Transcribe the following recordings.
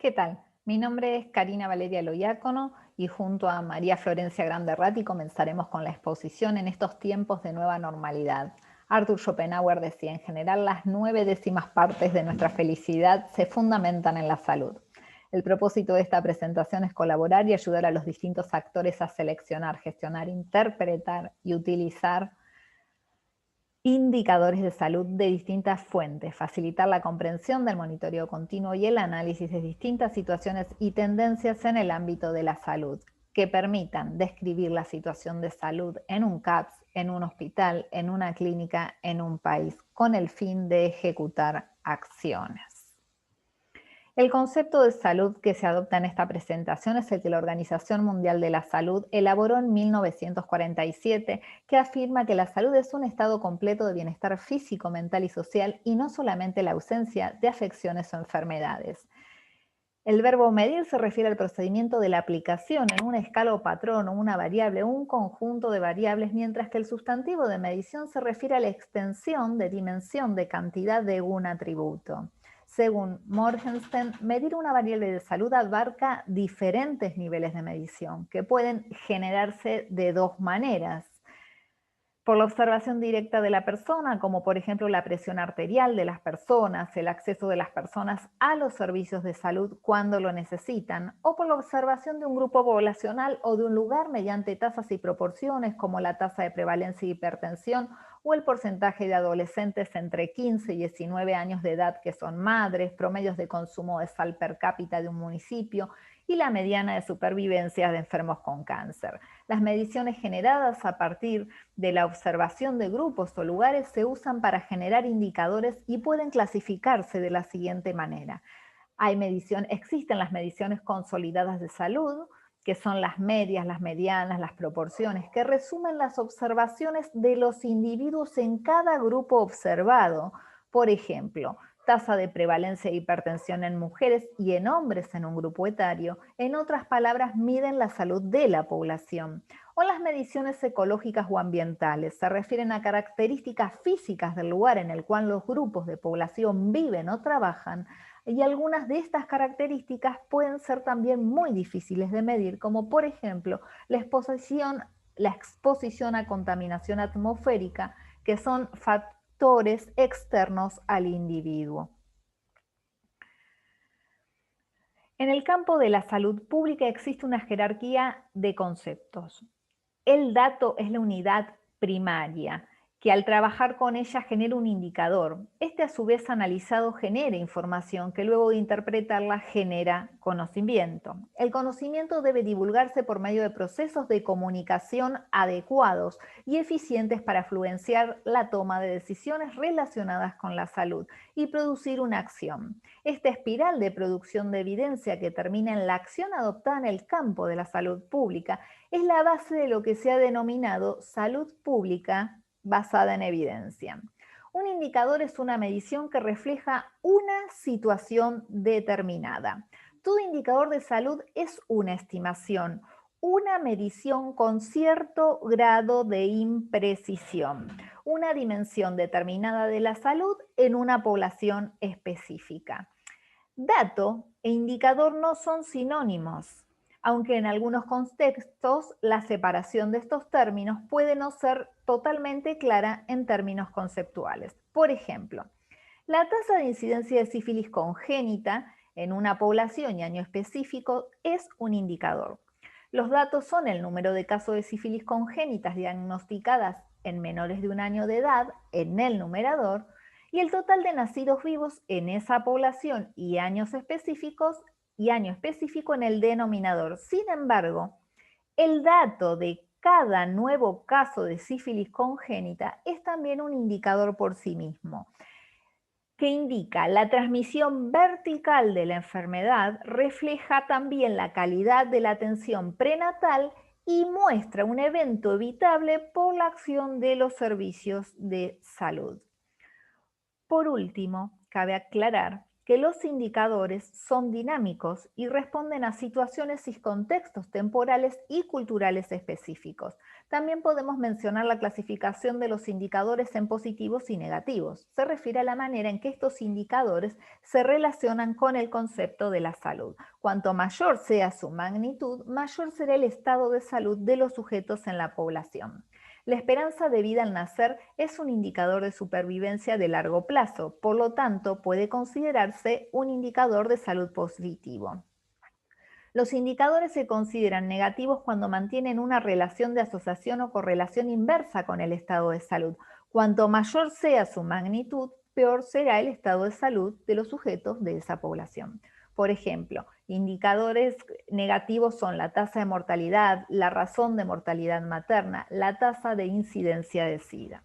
¿Qué tal? Mi nombre es Karina Valeria Loiácono y junto a María Florencia Grande Ratti comenzaremos con la exposición en estos tiempos de nueva normalidad. Arthur Schopenhauer decía, en general las 9 décimas partes de nuestra felicidad se fundamentan en la salud. El propósito de esta presentación es colaborar y ayudar a los distintos actores a seleccionar, gestionar, interpretar y utilizar indicadores de salud de distintas fuentes, facilitar la comprensión del monitoreo continuo y el análisis de distintas situaciones y tendencias en el ámbito de la salud, que permitan describir la situación de salud en un CAPS, en un hospital, en una clínica, en un país, con el fin de ejecutar acciones. El concepto de salud que se adopta en esta presentación es el que la Organización Mundial de la Salud elaboró en 1947, que afirma que la salud es un estado completo de bienestar físico, mental y social y no solamente la ausencia de afecciones o enfermedades. El verbo medir se refiere al procedimiento de la aplicación en una escala o patrón o una variable o un conjunto de variables, mientras que el sustantivo de medición se refiere a la extensión de dimensión de cantidad de un atributo. Según Morgenstern, medir una variable de salud abarca diferentes niveles de medición que pueden generarse de dos maneras: por la observación directa de la persona, como por ejemplo la presión arterial de las personas, el acceso de las personas a los servicios de salud cuando lo necesitan, o por la observación de un grupo poblacional o de un lugar mediante tasas y proporciones como la tasa de prevalencia de hipertensión o el porcentaje de adolescentes entre 15 y 19 años de edad que son madres, promedios de consumo de sal per cápita de un municipio y la mediana de supervivencia de enfermos con cáncer. Las mediciones generadas a partir de la observación de grupos o lugares se usan para generar indicadores y pueden clasificarse de la siguiente manera. Existen las mediciones consolidadas de salud, que son las medias, las medianas, las proporciones, que resumen las observaciones de los individuos en cada grupo observado. Por ejemplo, tasa de prevalencia de hipertensión en mujeres y en hombres en un grupo etario. En otras palabras, miden la salud de la población. O las mediciones ecológicas o ambientales se refieren a características físicas del lugar en el cual los grupos de población viven o trabajan, y algunas de estas características pueden ser también muy difíciles de medir, como por ejemplo la exposición a contaminación atmosférica, que son factores externos al individuo. En el campo de la salud pública existe una jerarquía de conceptos. El dato es la unidad primaria, que al trabajar con ella genera un indicador. Este a su vez analizado genera información que luego de interpretarla genera conocimiento. El conocimiento debe divulgarse por medio de procesos de comunicación adecuados y eficientes para influenciar la toma de decisiones relacionadas con la salud y producir una acción. Esta espiral de producción de evidencia que termina en la acción adoptada en el campo de la salud pública es la base de lo que se ha denominado salud pública basada en evidencia. Un indicador es una medición que refleja una situación determinada. Todo indicador de salud es una estimación, una medición con cierto grado de imprecisión, una dimensión determinada de la salud en una población específica. Dato e indicador no son sinónimos, aunque en algunos contextos la separación de estos términos puede no ser totalmente clara en términos conceptuales. Por ejemplo, la tasa de incidencia de sífilis congénita en una población y año específico es un indicador. Los datos son el número de casos de sífilis congénitas diagnosticadas en menores de un año de edad en el numerador y el total de nacidos vivos en esa población y años específicos y año específico en el denominador. Sin embargo, el dato de cada nuevo caso de sífilis congénita es también un indicador por sí mismo, que indica la transmisión vertical de la enfermedad, refleja también la calidad de la atención prenatal y muestra un evento evitable por la acción de los servicios de salud. Por último, cabe aclarar que los indicadores son dinámicos y responden a situaciones y contextos temporales y culturales específicos. También podemos mencionar la clasificación de los indicadores en positivos y negativos. Se refiere a la manera en que estos indicadores se relacionan con el concepto de la salud. Cuanto mayor sea su magnitud, mayor será el estado de salud de los sujetos en la población. La esperanza de vida al nacer es un indicador de supervivencia de largo plazo, por lo tanto puede considerarse un indicador de salud positivo. Los indicadores se consideran negativos cuando mantienen una relación de asociación o correlación inversa con el estado de salud. Cuanto mayor sea su magnitud, peor será el estado de salud de los sujetos de esa población. Por ejemplo, indicadores negativos son la tasa de mortalidad, la razón de mortalidad materna, la tasa de incidencia de SIDA.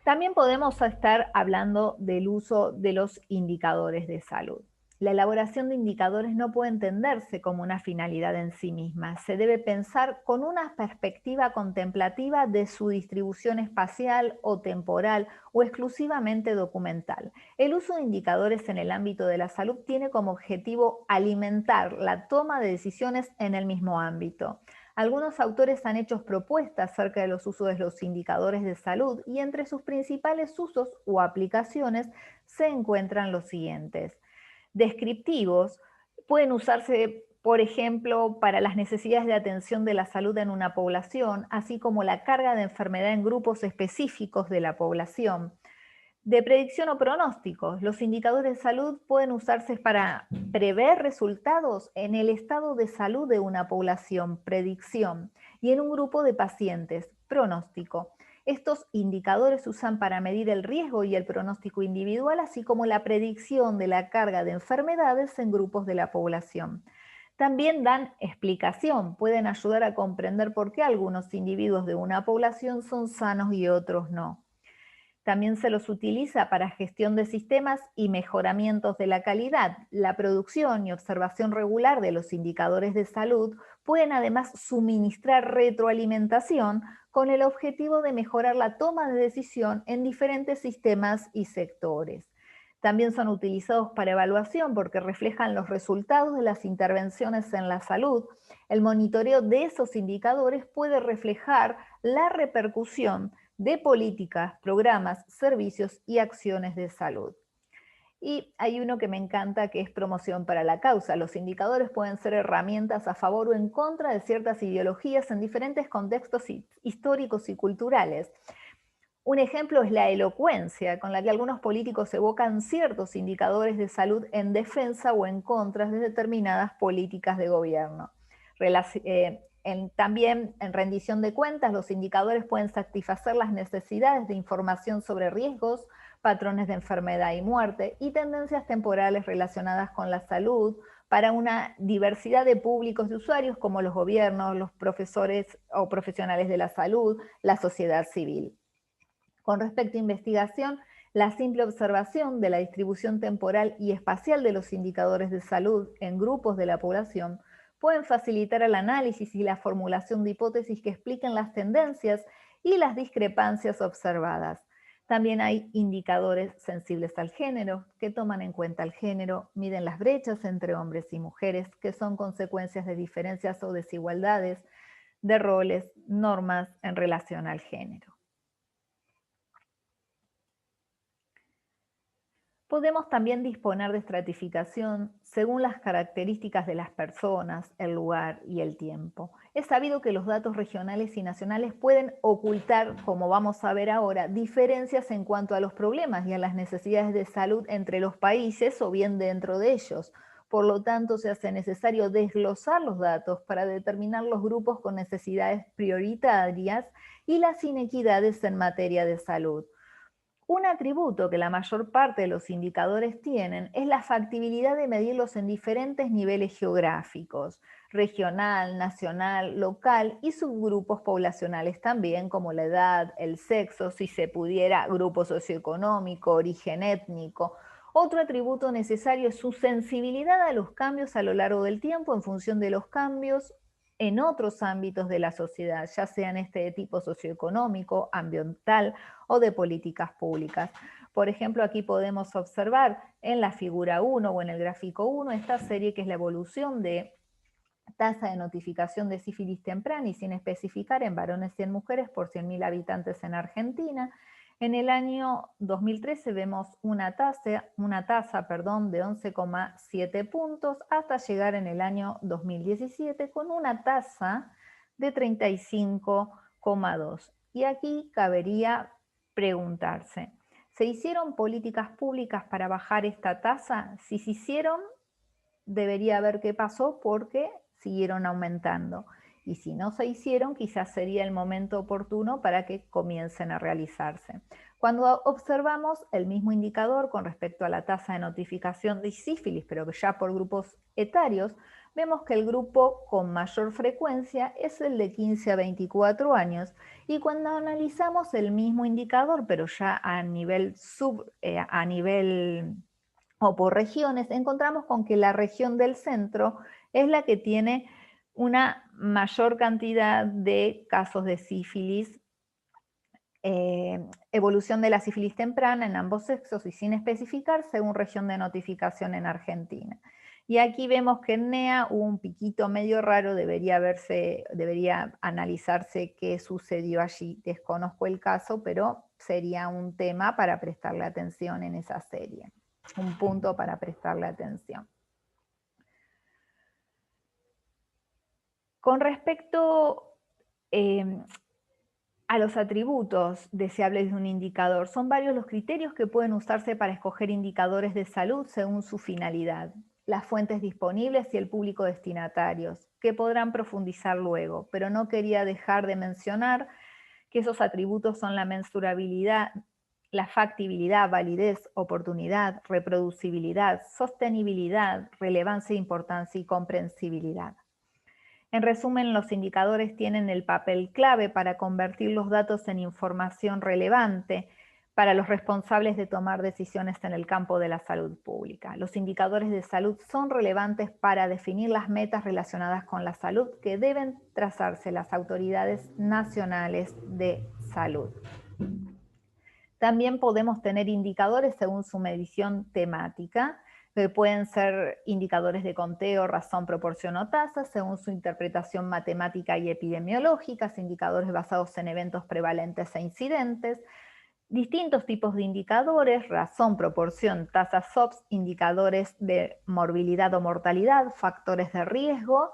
También podemos estar hablando del uso de los indicadores de salud. La elaboración de indicadores no puede entenderse como una finalidad en sí misma. Se debe pensar con una perspectiva contemplativa de su distribución espacial o temporal o exclusivamente documental. El uso de indicadores en el ámbito de la salud tiene como objetivo alimentar la toma de decisiones en el mismo ámbito. Algunos autores han hecho propuestas acerca de los usos de los indicadores de salud y entre sus principales usos o aplicaciones se encuentran los siguientes. Descriptivos pueden usarse, por ejemplo, para las necesidades de atención de la salud en una población, así como la carga de enfermedad en grupos específicos de la población. De predicción o pronósticos, los indicadores de salud pueden usarse para prever resultados en el estado de salud de una población, predicción, y en un grupo de pacientes, pronóstico. Estos indicadores se usan para medir el riesgo y el pronóstico individual, así como la predicción de la carga de enfermedades en grupos de la población. También dan explicación, pueden ayudar a comprender por qué algunos individuos de una población son sanos y otros no. También se los utiliza para gestión de sistemas y mejoramientos de la calidad. La producción y observación regular de los indicadores de salud pueden además suministrar retroalimentación con el objetivo de mejorar la toma de decisión en diferentes sistemas y sectores. También son utilizados para evaluación porque reflejan los resultados de las intervenciones en la salud. El monitoreo de esos indicadores puede reflejar la repercusión de políticas, programas, servicios y acciones de salud. Y hay uno que me encanta, que es promoción para la causa. Los indicadores pueden ser herramientas a favor o en contra de ciertas ideologías en diferentes contextos históricos y culturales. Un ejemplo es la elocuencia, con la que algunos políticos evocan ciertos indicadores de salud en defensa o en contra de determinadas políticas de gobierno. También en rendición de cuentas, los indicadores pueden satisfacer las necesidades de información sobre riesgos, patrones de enfermedad y muerte y tendencias temporales relacionadas con la salud para una diversidad de públicos de usuarios como los gobiernos, los profesores o profesionales de la salud, la sociedad civil. Con respecto a investigación, la simple observación de la distribución temporal y espacial de los indicadores de salud en grupos de la población pueden facilitar el análisis y la formulación de hipótesis que expliquen las tendencias y las discrepancias observadas. También hay indicadores sensibles al género, que toman en cuenta el género, miden las brechas entre hombres y mujeres, que son consecuencias de diferencias o desigualdades de roles, normas en relación al género. Podemos también disponer de estratificación según las características de las personas, el lugar y el tiempo. Es sabido que los datos regionales y nacionales pueden ocultar, como vamos a ver ahora, diferencias en cuanto a los problemas y a las necesidades de salud entre los países o bien dentro de ellos. Por lo tanto, se hace necesario desglosar los datos para determinar los grupos con necesidades prioritarias y las inequidades en materia de salud. Un atributo que la mayor parte de los indicadores tienen es la factibilidad de medirlos en diferentes niveles geográficos, regional, nacional, local y subgrupos poblacionales también, como la edad, el sexo, si se pudiera, grupo socioeconómico, origen étnico. Otro atributo necesario es su sensibilidad a los cambios a lo largo del tiempo en función de los cambios en otros ámbitos de la sociedad, ya sean de tipo socioeconómico, ambiental o de políticas públicas. Por ejemplo, aquí podemos observar en la figura 1 o en el gráfico 1 esta serie que es la evolución de tasa de notificación de sífilis temprana y sin especificar en varones y en mujeres por 100.000 habitantes en Argentina. En el año 2013 vemos una tasa de 11,7 puntos hasta llegar en el año 2017 con una tasa de 35,2. Y aquí cabería preguntarse, ¿se hicieron políticas públicas para bajar esta tasa? Si se hicieron, debería ver qué pasó porque siguieron aumentando. Y si no se hicieron, quizás sería el momento oportuno para que comiencen a realizarse. Cuando observamos el mismo indicador con respecto a la tasa de notificación de sífilis, pero que ya por grupos etarios, vemos que el grupo con mayor frecuencia es el de 15 a 24 años. Y cuando analizamos el mismo indicador, pero ya a nivel o por regiones, encontramos con que la región del centro es la que tiene una mayor cantidad de casos de sífilis, evolución de la sífilis temprana en ambos sexos y sin especificar según región de notificación en Argentina. Y aquí vemos que en NEA hubo un piquito medio raro, debería analizarse qué sucedió allí. Desconozco el caso, pero sería un tema para prestarle atención en esa serie. Un punto para prestarle atención. Con respecto a los atributos deseables de un indicador, son varios los criterios que pueden usarse para escoger indicadores de salud según su finalidad, las fuentes disponibles y el público destinatarios, que podrán profundizar luego, pero no quería dejar de mencionar que esos atributos son la mensurabilidad, la factibilidad, validez, oportunidad, reproducibilidad, sostenibilidad, relevancia, importancia y comprensibilidad. En resumen, los indicadores tienen el papel clave para convertir los datos en información relevante para los responsables de tomar decisiones en el campo de la salud pública. Los indicadores de salud son relevantes para definir las metas relacionadas con la salud que deben trazarse las autoridades nacionales de salud. También podemos tener indicadores según su medición temática, que pueden ser indicadores de conteo, razón, proporción o tasa, según su interpretación matemática y epidemiológica, indicadores basados en eventos prevalentes e incidentes, distintos tipos de indicadores, razón, proporción, tasa SOPS, indicadores de morbilidad o mortalidad, factores de riesgo,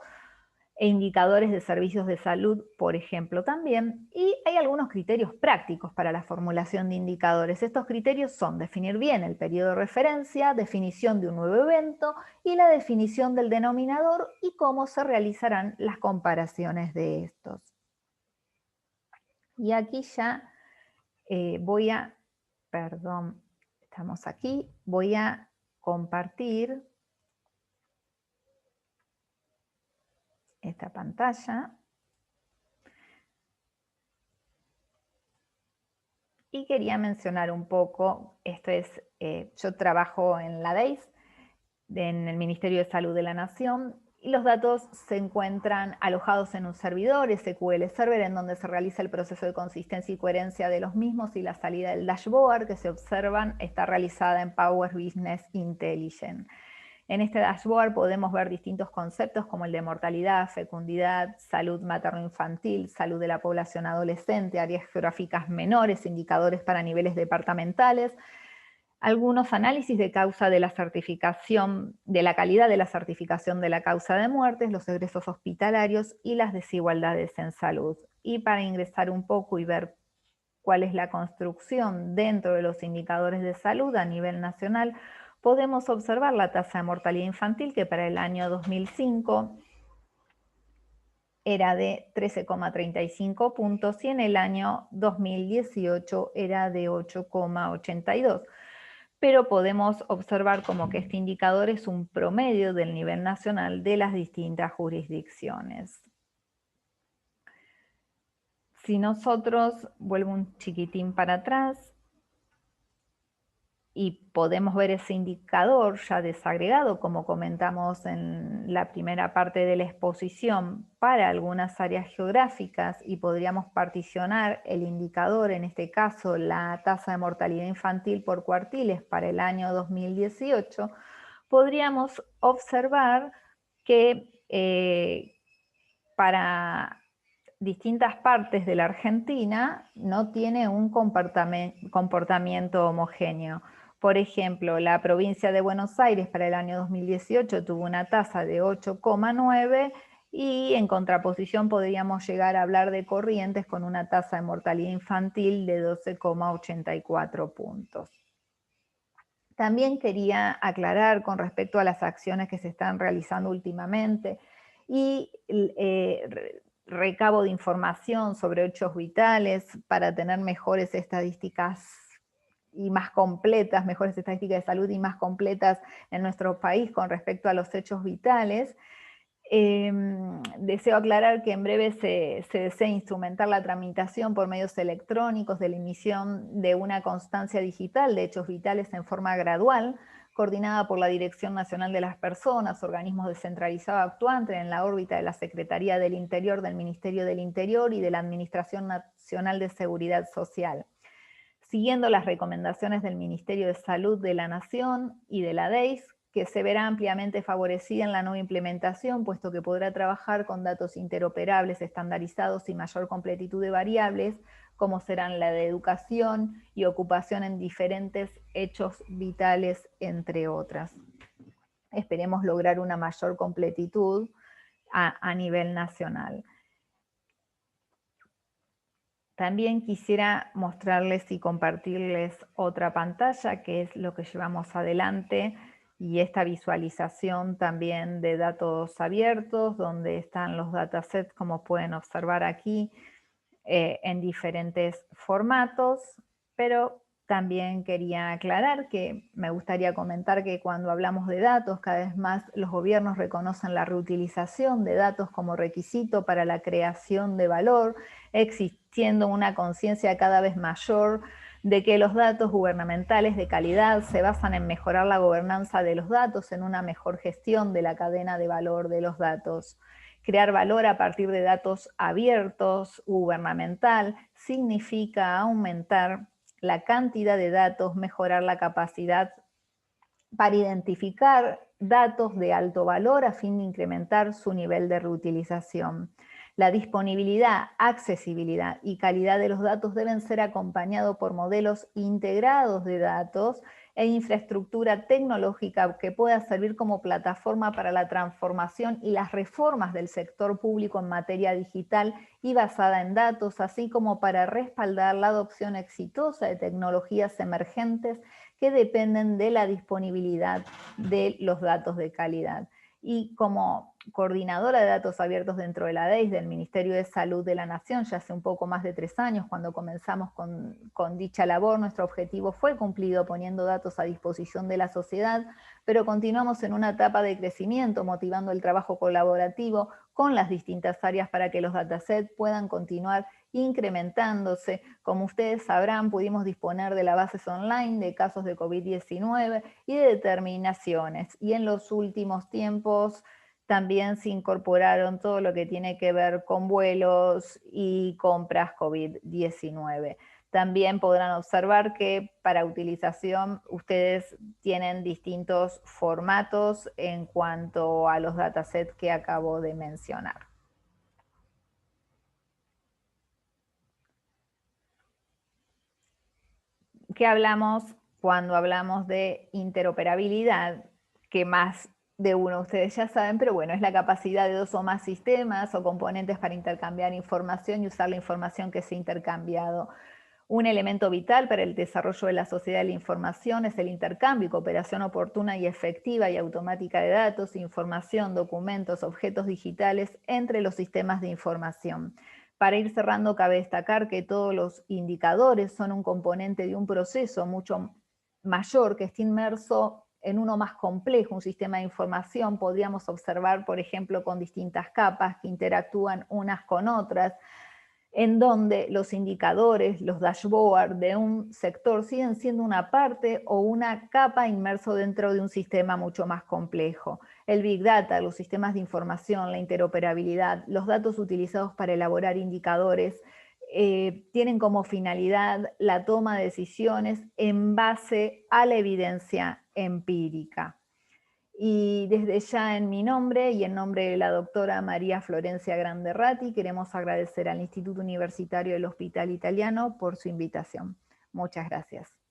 e indicadores de servicios de salud, por ejemplo, también. Y hay algunos criterios prácticos para la formulación de indicadores. Estos criterios son definir bien el periodo de referencia, definición de un nuevo evento y la definición del denominador y cómo se realizarán las comparaciones de estos. Y aquí ya estamos aquí, voy a compartir esta pantalla. Y quería mencionar un poco, yo trabajo en la DEIS, en el Ministerio de Salud de la Nación, y los datos se encuentran alojados en un servidor, SQL Server, en donde se realiza el proceso de consistencia y coherencia de los mismos y la salida del dashboard que se observan está realizada en Power Business Intelligence. En este dashboard podemos ver distintos conceptos como el de mortalidad, fecundidad, salud materno-infantil, salud de la población adolescente, áreas geográficas menores, indicadores para niveles departamentales, algunos análisis de causa de la certificación, de la calidad de la certificación de la causa de muertes, los egresos hospitalarios y las desigualdades en salud. Y para ingresar un poco y ver cuál es la construcción dentro de los indicadores de salud a nivel nacional, podemos observar la tasa de mortalidad infantil que para el año 2005 era de 13,35 puntos y en el año 2018 era de 8,82. Pero podemos observar como que este indicador es un promedio del nivel nacional de las distintas jurisdicciones. Si nosotros, vuelvo un chiquitín para atrás, y podemos ver ese indicador ya desagregado, como comentamos en la primera parte de la exposición, para algunas áreas geográficas, y podríamos particionar el indicador, en este caso la tasa de mortalidad infantil por cuartiles para el año 2018, podríamos observar que para distintas partes de la Argentina no tiene un comportamiento homogéneo. Por ejemplo, la provincia de Buenos Aires para el año 2018 tuvo una tasa de 8,9 y en contraposición podríamos llegar a hablar de Corrientes con una tasa de mortalidad infantil de 12,84 puntos. También quería aclarar con respecto a las acciones que se están realizando últimamente y recabo de información sobre hechos vitales para tener mejores estadísticas y más completas, mejores estadísticas de salud y más completas en nuestro país con respecto a los hechos vitales. Deseo aclarar que en breve se desea instrumentar la tramitación por medios electrónicos de la emisión de una constancia digital de hechos vitales en forma gradual, coordinada por la Dirección Nacional de las Personas, organismos descentralizados actuantes en la órbita de la Secretaría del Interior, del Ministerio del Interior y de la Administración Nacional de Seguridad Social. Siguiendo las recomendaciones del Ministerio de Salud de la Nación y de la DEIS, que se verá ampliamente favorecida en la nueva implementación, puesto que podrá trabajar con datos interoperables, estandarizados y mayor completitud de variables, como serán la de educación y ocupación en diferentes hechos vitales, entre otras. Esperemos lograr una mayor completitud a nivel nacional. También quisiera mostrarles y compartirles otra pantalla, que es lo que llevamos adelante, y esta visualización también de datos abiertos, donde están los datasets, como pueden observar aquí, en diferentes formatos, pero también quería aclarar que me gustaría comentar que cuando hablamos de datos, cada vez más los gobiernos reconocen la reutilización de datos como requisito para la creación de valor, existiendo una conciencia cada vez mayor de que los datos gubernamentales de calidad se basan en mejorar la gobernanza de los datos, en una mejor gestión de la cadena de valor de los datos. Crear valor a partir de datos abiertos, gubernamental, significa aumentar la cantidad de datos, mejorar la capacidad para identificar datos de alto valor a fin de incrementar su nivel de reutilización. La disponibilidad, accesibilidad y calidad de los datos deben ser acompañados por modelos integrados de datos e infraestructura tecnológica que pueda servir como plataforma para la transformación y las reformas del sector público en materia digital y basada en datos, así como para respaldar la adopción exitosa de tecnologías emergentes que dependen de la disponibilidad de los datos de calidad. Y como coordinadora de datos abiertos dentro de la DEIS, del Ministerio de Salud de la Nación, ya hace un poco más de 3 años, cuando comenzamos con dicha labor, nuestro objetivo fue cumplido poniendo datos a disposición de la sociedad, pero continuamos en una etapa de crecimiento, motivando el trabajo colaborativo con las distintas áreas para que los datasets puedan continuar incrementándose. Como ustedes sabrán, pudimos disponer de las bases online de casos de COVID-19 y de determinaciones. Y en los últimos tiempos también se incorporaron todo lo que tiene que ver con vuelos y compras COVID-19. También podrán observar que para utilización ustedes tienen distintos formatos en cuanto a los datasets que acabo de mencionar. ¿Qué hablamos cuando hablamos de interoperabilidad? Que más de uno ustedes ya saben, pero bueno, es la capacidad de 2 o más sistemas o componentes para intercambiar información y usar la información que se ha intercambiado. Un elemento vital para el desarrollo de la sociedad de la información es el intercambio y cooperación oportuna y efectiva y automática de datos, información, documentos, objetos digitales entre los sistemas de información. Para ir cerrando, cabe destacar que todos los indicadores son un componente de un proceso mucho mayor que está inmerso en uno más complejo, un sistema de información. Podríamos observar, por ejemplo, con distintas capas que interactúan unas con otras. en donde los indicadores, los dashboards de un sector siguen siendo una parte o una capa inmerso dentro de un sistema mucho más complejo. El Big Data, los sistemas de información, la interoperabilidad, los datos utilizados para elaborar indicadores, tienen como finalidad la toma de decisiones en base a la evidencia empírica. Y desde ya en mi nombre y en nombre de la doctora María Florencia Granderrati, queremos agradecer al Instituto Universitario del Hospital Italiano por su invitación. Muchas gracias.